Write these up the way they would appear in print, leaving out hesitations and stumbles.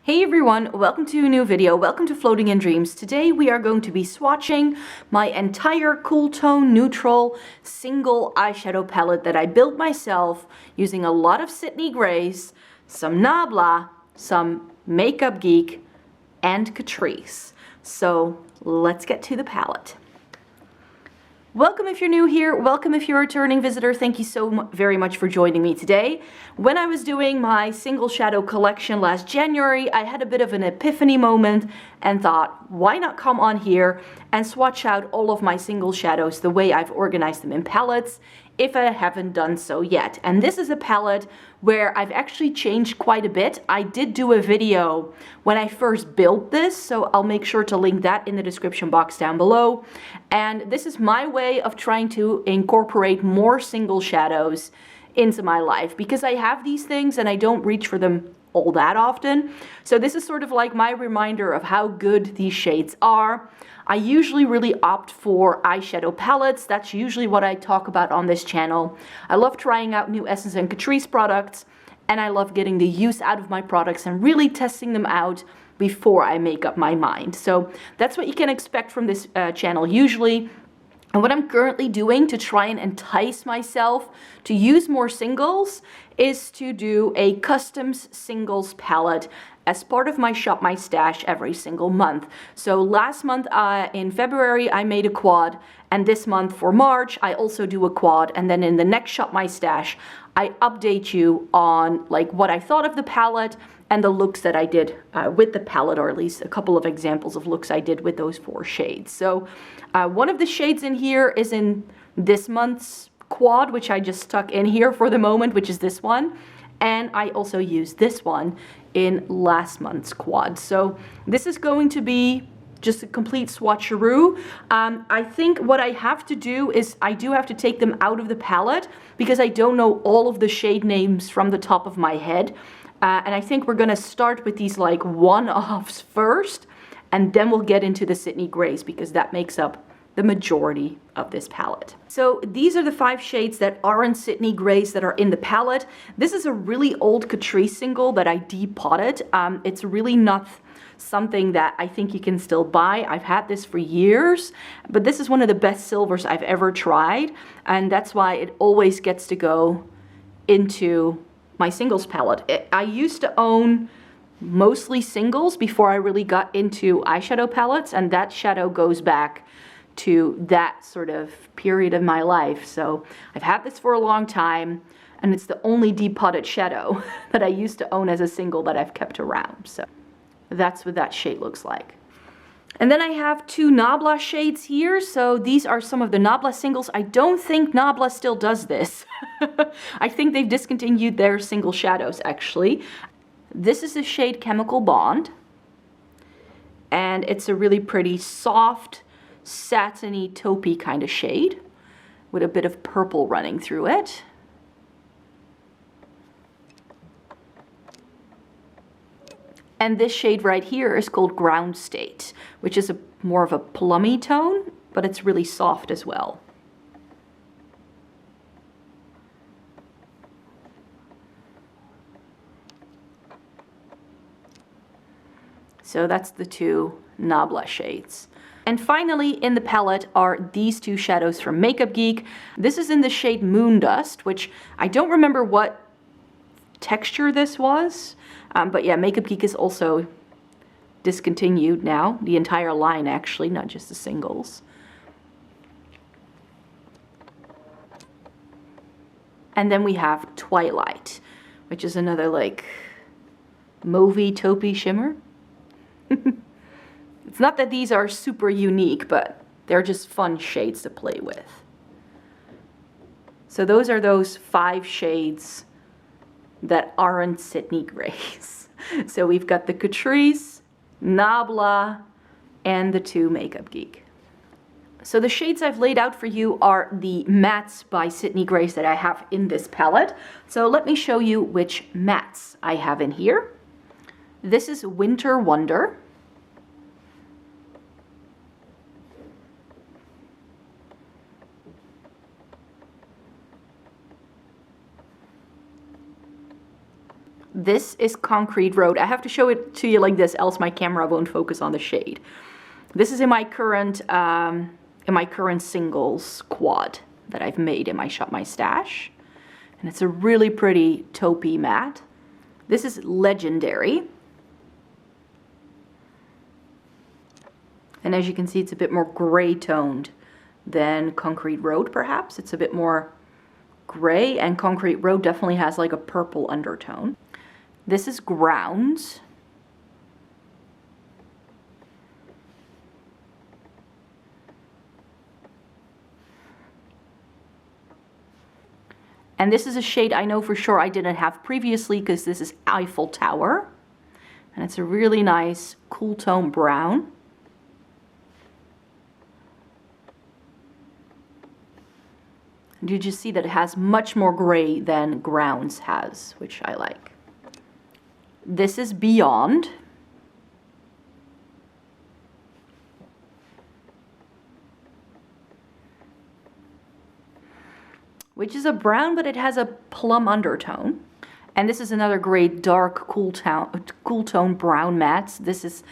Hey everyone, welcome to a new video. Welcome to Floating in Dreams. Today we are going to be swatching my entire cool tone neutral single eyeshadow palette that I built myself using a lot of Sydney grays, some Nabla, some Makeup Geek, and Catrice. So let's get to the palette. Welcome if you're new here, welcome if you're a returning visitor. Thank you so very much for joining me today. When I was doing my single shadow collection last January, I had a bit of an epiphany moment and thought, why not come on here and swatch out all of my single shadows the way I've organized them in palettes, if I haven't done so yet. And this is a palette where I've actually changed quite a bit. I did do a video when I first built this, so I'll make sure to link that in the description box down below. And this is my way of trying to incorporate more single shadows into my life, because I have these things and I don't reach for them all that often. So this is sort of like my reminder of how good these shades are. I usually really opt for eyeshadow palettes. That's usually what I talk about on this channel. I love trying out new Essence and Catrice products, and I love getting the use out of my products and really testing them out before I make up my mind. So that's what you can expect from this channel usually. And what I'm currently doing to try and entice myself to use more singles is to do a customs singles palette as part of my Shop My Stash every single month. So last month in February I made a quad, and this month for March I also do a quad, and then in the next Shop My Stash I update you on like what I thought of the palette and the looks that I did with the palette, or at least a couple of examples of looks I did with those 4 shades. So one of the shades in here is in this month's quad, which I just stuck in here for the moment, which is this one. And I also used this one in last month's quad. So this is going to be just a complete swatcheroo. I think what I have to do is I do have to take them out of the palette because I don't know all of the shade names from the top of my head. And I think we're gonna start with these like one-offs first, and then we'll get into the Sydney grays because that makes up the majority of this palette. So these are the 5 shades that aren't Sydney grays that are in the palette. This is a really old Catrice single that I depotted. It's really not something that I think you can still buy. I've had this for years, but this is one of the best silvers I've ever tried, and that's why it always gets to go into my singles palette. I used to own mostly singles before I really got into eyeshadow palettes, and that shadow goes back to that sort of period of my life. So I've had this for a long time, and it's the only depotted shadow that I used to own as a single that I've kept around. So that's what that shade looks like. And then I have 2 Nabla shades here. So these are some of the Nabla singles. I don't think Nabla still does this. I think they've discontinued their single shadows actually. This is the shade Chemical Bond. And it's a really pretty soft, satiny, taupey kind of shade with a bit of purple running through it. And this shade right here is called Ground State, which is more of a plummy tone, but it's really soft as well. So that's the 2 Nabla shades. And finally in the palette are these 2 shadows from Makeup Geek. This is in the shade Moondust, which I don't remember what texture this was. But yeah, Makeup Geek is also discontinued now. The entire line actually, not just the singles. And then we have Twilight, which is another like mauvey taupey shimmer. It's not that these are super unique, but they're just fun shades to play with. So those are those 5 shades that aren't Sydney grays. So we've got the Catrice, Nabla, and the 2 Makeup Geek. So the shades I've laid out for you are the mattes by Sydney grays that I have in this palette. So let me show you which mattes I have in here. This is Winter Wonder. This is Concrete Road. I have to show it to you like this, else my camera won't focus on the shade. This is in my current singles quad that I've made in my Shop My Stash. And it's a really pretty taupey matte. This is Legendary. And as you can see, it's a bit more gray toned than Concrete Road, perhaps. It's a bit more gray, and Concrete Road definitely has like a purple undertone. This is Grounds. And this is a shade I know for sure I didn't have previously, because this is Eiffel Tower. And it's a really nice cool tone brown. And you just see that it has much more gray than Grounds has, which I like. This is Beyond. Which is a brown, but it has a plum undertone. And this is another great dark cool tone brown matte. This is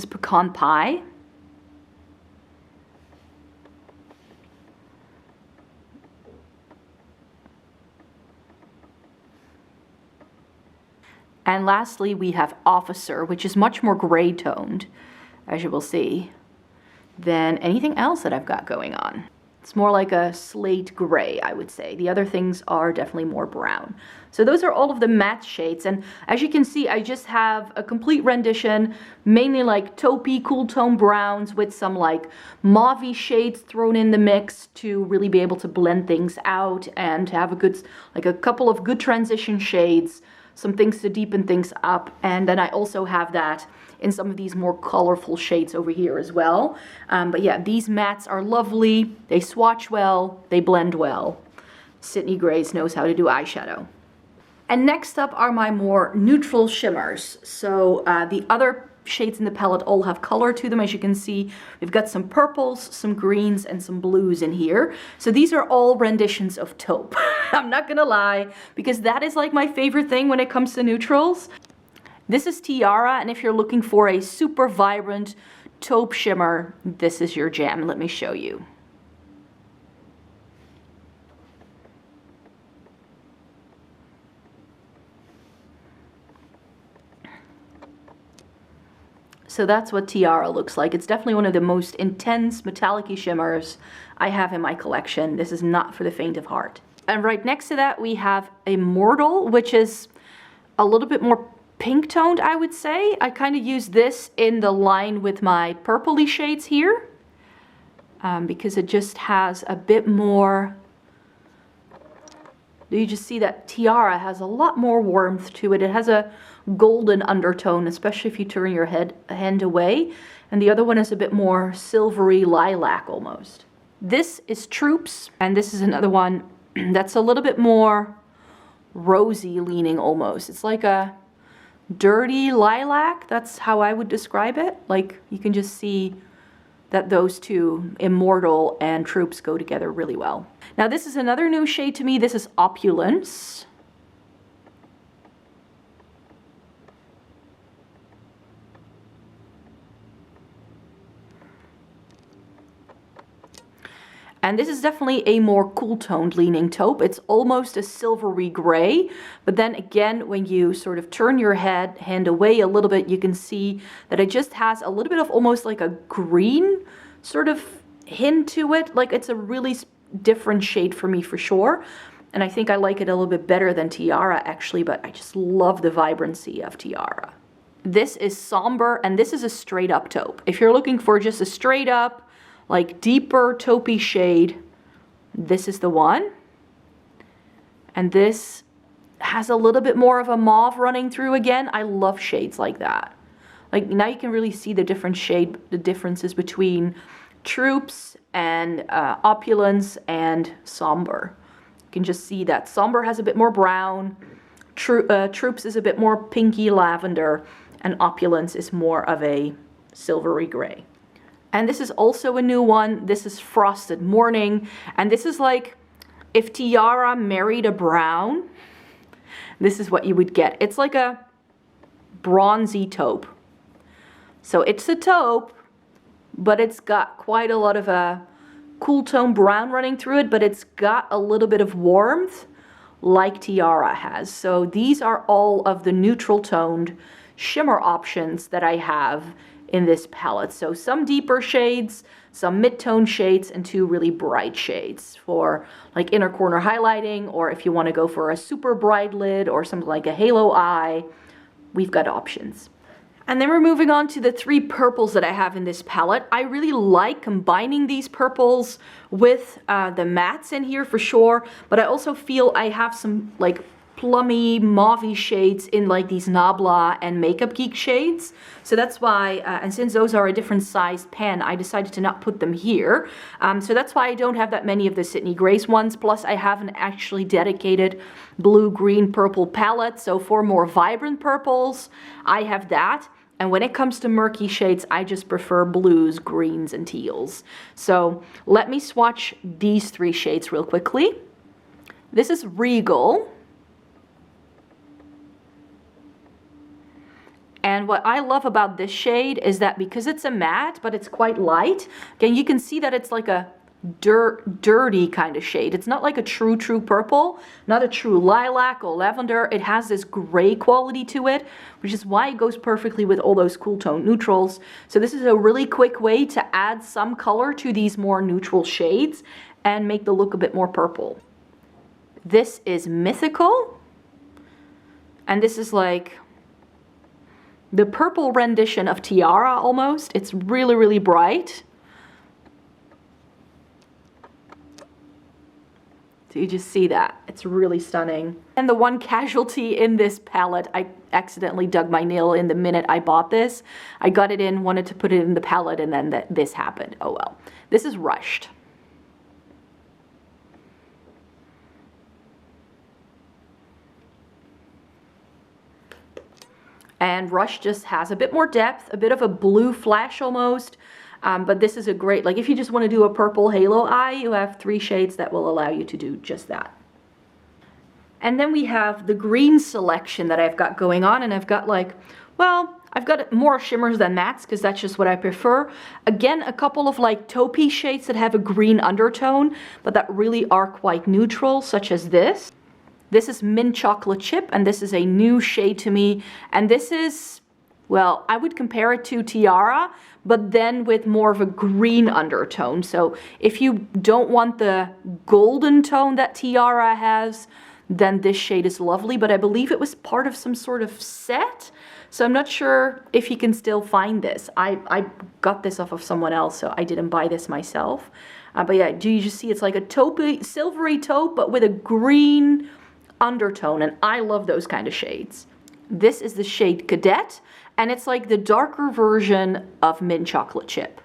Pecan Pie. And lastly, we have Officer, which is much more gray toned, as you will see, than anything else that I've got going on. It's more like a slate gray, I would say. The other things are definitely more brown. So those are all of the matte shades. And as you can see, I just have a complete rendition, mainly like taupey, cool tone browns with some like mauve-y shades thrown in the mix to really be able to blend things out and to have a good, like a couple of good transition shades, some things to deepen things up. And then I also have that in some of these more colorful shades over here as well. But yeah, these mattes are lovely. They swatch well, they blend well. Sydney Grace knows how to do eyeshadow. And next up are my more neutral shimmers. So the other shades in the palette all have color to them. As you can see, we've got some purples, some greens, and some blues in here. So these are all renditions of taupe. I'm not gonna lie, because that is like my favorite thing when it comes to neutrals. This is Tiara, and if you're looking for a super vibrant taupe shimmer, this is your jam. Let me show you. So that's what Tiara looks like. It's definitely one of the most intense metallic-y shimmers I have in my collection. This is not for the faint of heart. And right next to that we have Immortal, which is a little bit more pink toned, I would say. I kind of use this in the line with my purpley shades here because it just has a bit more. You just see that Tiara has a lot more warmth to it. It has a golden undertone, especially if you turn your hand away. And the other one is a bit more silvery lilac almost. This is Troops, and this is another one that's a little bit more rosy leaning almost. It's like a dirty lilac. That's how I would describe it. Like you can just see that those two, Immortal and Troops, go together really well. Now this is another new shade to me. This is Opulence. And this is definitely a more cool toned leaning taupe. It's almost a silvery gray, but then again, when you sort of turn your hand away a little bit, you can see that it just has a little bit of almost like a green sort of hint to it. Like it's a really different shade for me for sure. And I think I like it a little bit better than Tiara actually, but I just love the vibrancy of Tiara. This is Somber, and this is a straight up taupe. If you're looking for just a straight up, like deeper taupey shade, this is the one. And this has a little bit more of a mauve running through again. I love shades like that. Like now you can really see the differences between Troops and Opulence and Somber. You can just see that Somber has a bit more brown, Troops is a bit more pinky lavender, and Opulence is more of a silvery gray. And this is also a new one. This is Frosted Morning. And this is like if Tiara married a brown. this is what you would get. It's like a bronzy taupe. So it's a taupe, but it's got quite a lot of a cool tone brown running through it, but it's got a little bit of warmth like Tiara has. So these are all of the neutral toned shimmer options that I have in this palette. So some deeper shades, some mid-tone shades, and 2 really bright shades for like inner corner highlighting, or if you want to go for a super bright lid or something like a halo eye, we've got options. And then we're moving on to the 3 purples that I have in this palette. I really like combining these purples with the mattes in here for sure, but I also feel I have some like plummy, mauvey shades in like these Nabla and Makeup Geek shades. So that's why, and since those are a different sized pen, I decided to not put them here. So that's why I don't have that many of the Sydney Grace ones. Plus I have an actually dedicated blue, green, purple palette. So for more vibrant purples, I have that. And when it comes to murky shades, I just prefer blues, greens, and teals. So let me swatch these 3 shades real quickly. This is Regal. And what I love about this shade is that because it's a matte, but it's quite light, again, you can see that it's like a dirty kind of shade. It's not like a true purple, not a true lilac or lavender. It has this gray quality to it, which is why it goes perfectly with all those cool tone neutrals. So this is a really quick way to add some color to these more neutral shades and make the look a bit more purple. This is Mythical, and this is like the purple rendition of Tiara almost. It's really, really bright. So you just see that. It's really stunning. And the one casualty in this palette, I accidentally dug my nail in the minute I bought this. I got it in, wanted to put it in the palette, and then this happened. Oh well. This is Rushed. And Rush just has a bit more depth, a bit of a blue flash almost. But this is a great, like if you just want to do a purple halo eye, you have 3 shades that will allow you to do just that. And then we have the green selection that I've got going on, and I've got like, well, I've got more shimmers than mattes because that's just what I prefer. Again, a couple of like taupey shades that have a green undertone, but that really are quite neutral, such as this. This is Mint Chocolate Chip, and this is a new shade to me. And this is, well, I would compare it to Tiara, but then with more of a green undertone. So if you don't want the golden tone that Tiara has, then this shade is lovely. But I believe it was part of some sort of set. So I'm not sure if you can still find this. I got this off of someone else, so I didn't buy this myself. But yeah, do you just see it's like a taupey, silvery taupe, but with a green undertone, and I love those kind of shades. This is the shade Cadet, and it's like the darker version of Mint Chocolate Chip.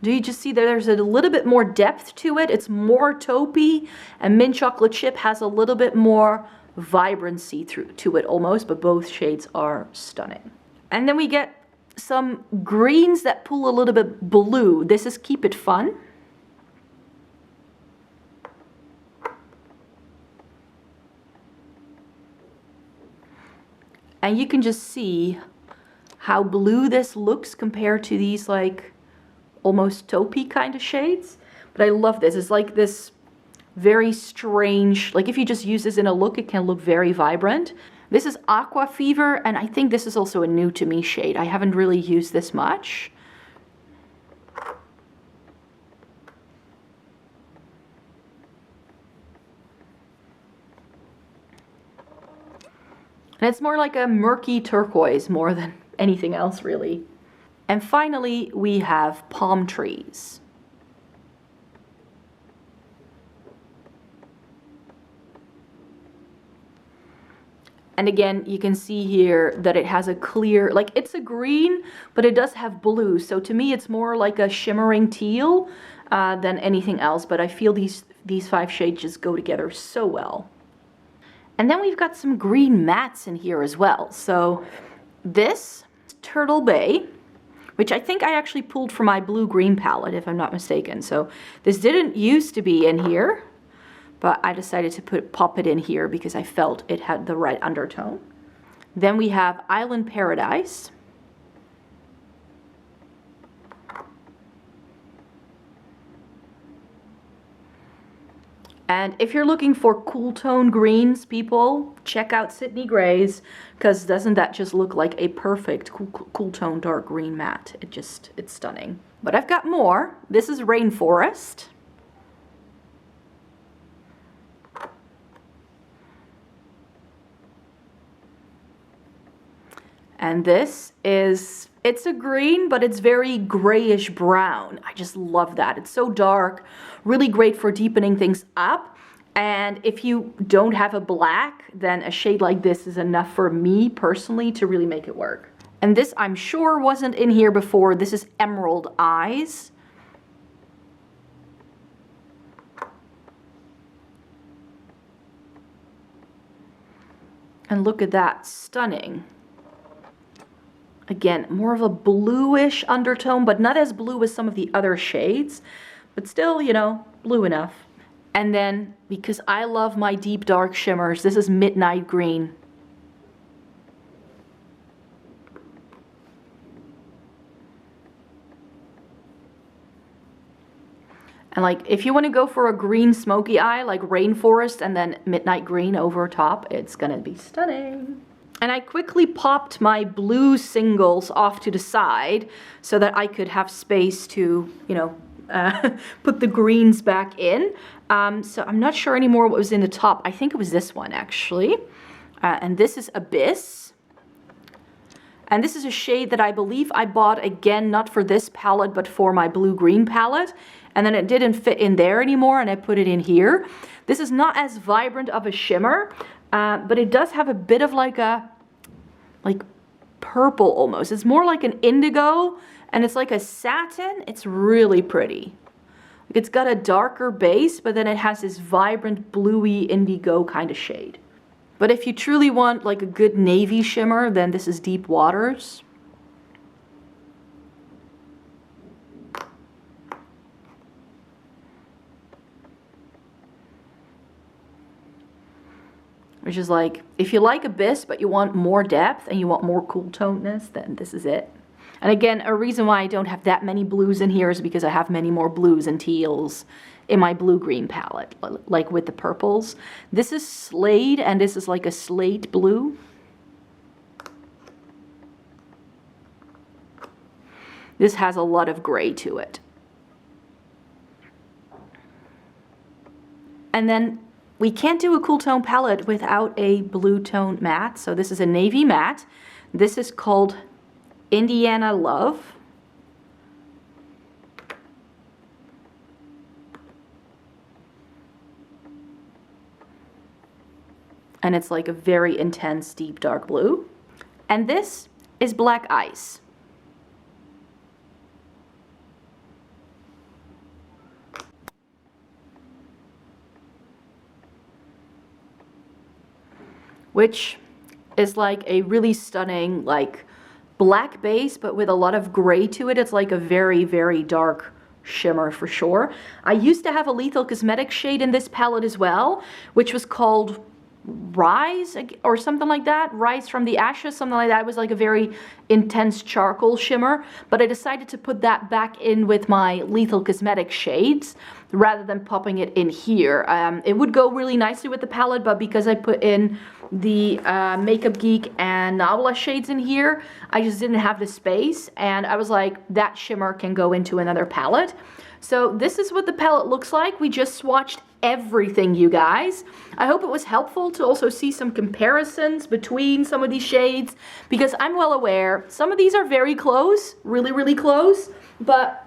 Do you just see that there's a little bit more depth to it? It's more taupey, and Mint Chocolate Chip has a little bit more vibrancy to it almost, but both shades are stunning. And then we get some greens that pull a little bit blue. This is Keep It Fun. And you can just see how blue this looks compared to these like almost taupey kind of shades. But I love this. It's like this very strange, like if you just use this in a look, it can look very vibrant. This is Aqua Fever, and I think this is also a new to me shade. I haven't really used this much. And it's more like a murky turquoise more than anything else really. And finally, we have Palm Trees. And again, you can see here that it has a clear, like it's a green, but it does have blue. So to me, it's more like a shimmering teal than anything else. But I feel these 5 shades just go together so well. And then we've got some green mattes in here as well. So this Turtle Bay, which I think I actually pulled from my blue-green palette, if I'm not mistaken. So this didn't used to be in here, but I decided to pop it in here because I felt it had the right undertone. Then we have Island Paradise. And if you're looking for cool tone greens, people, check out Sydney Gray's, because doesn't that just look like a perfect cool tone dark green matte? It's stunning. But I've got more. This is Rainforest. And this is, it's a green, but it's very grayish brown. I just love that. It's so dark, really great for deepening things up. And if you don't have a black, then a shade like this is enough for me personally to really make it work. And this I'm sure wasn't in here before. This is Emerald Eyes. And look at that, stunning. Again, more of a bluish undertone, but not as blue as some of the other shades, but still, you know, blue enough. And then, because I love my deep dark shimmers, this is Midnight Green. And like, if you want to go for a green smoky eye, like Rainforest and then Midnight Green over top, it's gonna be stunning. And I quickly popped my blue singles off to the side so that I could have space to, you know, put the greens back in. So I'm not sure anymore what was in the top. I think it was this one actually. And this is Abyss. And this is a shade that I believe I bought again, not for this palette, but for my blue-green palette. And then it didn't fit in there anymore and I put it in here. This is not as vibrant of a shimmer, but it does have a bit of like purple almost. It's more like an indigo and it's like a satin. It's really pretty. Like it's got a darker base, but then it has this vibrant bluey indigo kind of shade. But if you truly want like a good navy shimmer, then this is Deep Waters. Which is like, if you like Abyss, but you want more depth and you want more cool tonedness, then this is it. And again, a reason why I don't have that many blues in here is because I have many more blues and teals in my blue-green palette, like with the purples. This is Slade, and this is like a slate blue. This has a lot of gray to it. And then we can't do a cool tone palette without a blue tone matte. So this is a navy matte. This is called Indiana Love. And it's like a very intense, deep, dark blue. And this is Black Ice. Which is like a really stunning, like black base, but with a lot of gray to it. It's like a very, very dark shimmer for sure. I used to have a Lethal Cosmetics shade in this palette as well, which was called Rise or something like that. Rise from the Ashes, something like that. It was like a very intense charcoal shimmer, but I decided to put that back in with my Lethal Cosmetics shades rather than popping it in here. It would go really nicely with the palette, but because I put in the Makeup Geek and Nabla shades in here, I just didn't have the space, and I was like, that shimmer can go into another palette. So this is what the palette looks like. We just swatched everything, you guys. I hope it was helpful to also see some comparisons between some of these shades, because I'm well aware some of these are very close, really, really close, but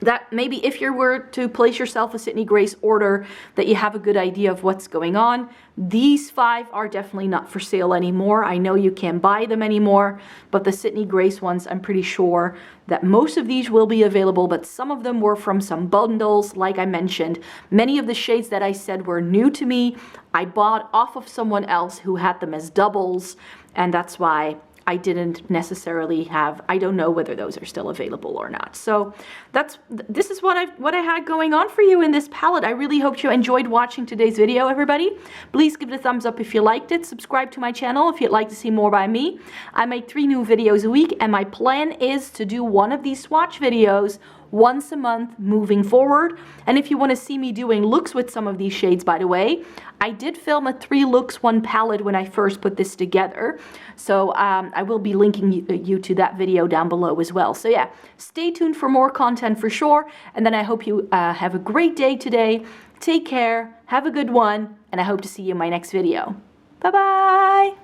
that maybe if you were to place yourself a Sydney Grace order, that you have a good idea of what's going on. These 5 are definitely not for sale anymore. I know you can't buy them anymore, but the Sydney Grace ones, I'm pretty sure that most of these will be available, but some of them were from some bundles, like I mentioned. Many of the shades that I said were new to me, I bought off of someone else who had them as doubles, and that's why I didn't necessarily have, I don't know whether those are still available or not. So this is what I had going on for you in this palette. I really hope you enjoyed watching today's video, everybody. Please give it a thumbs up if you liked it. Subscribe to my channel if you'd like to see more by me. I make 3 new videos a week, and my plan is to do one of these swatch videos once a month moving forward. And if you want to see me doing looks with some of these shades, by the way, I did film a 3 looks 1 palette when I first put this together. So I will be linking you to that video down below as well. So yeah, stay tuned for more content for sure. And then I hope you have a great day today. Take care, have a good one, and I hope to see you in my next video. Bye bye!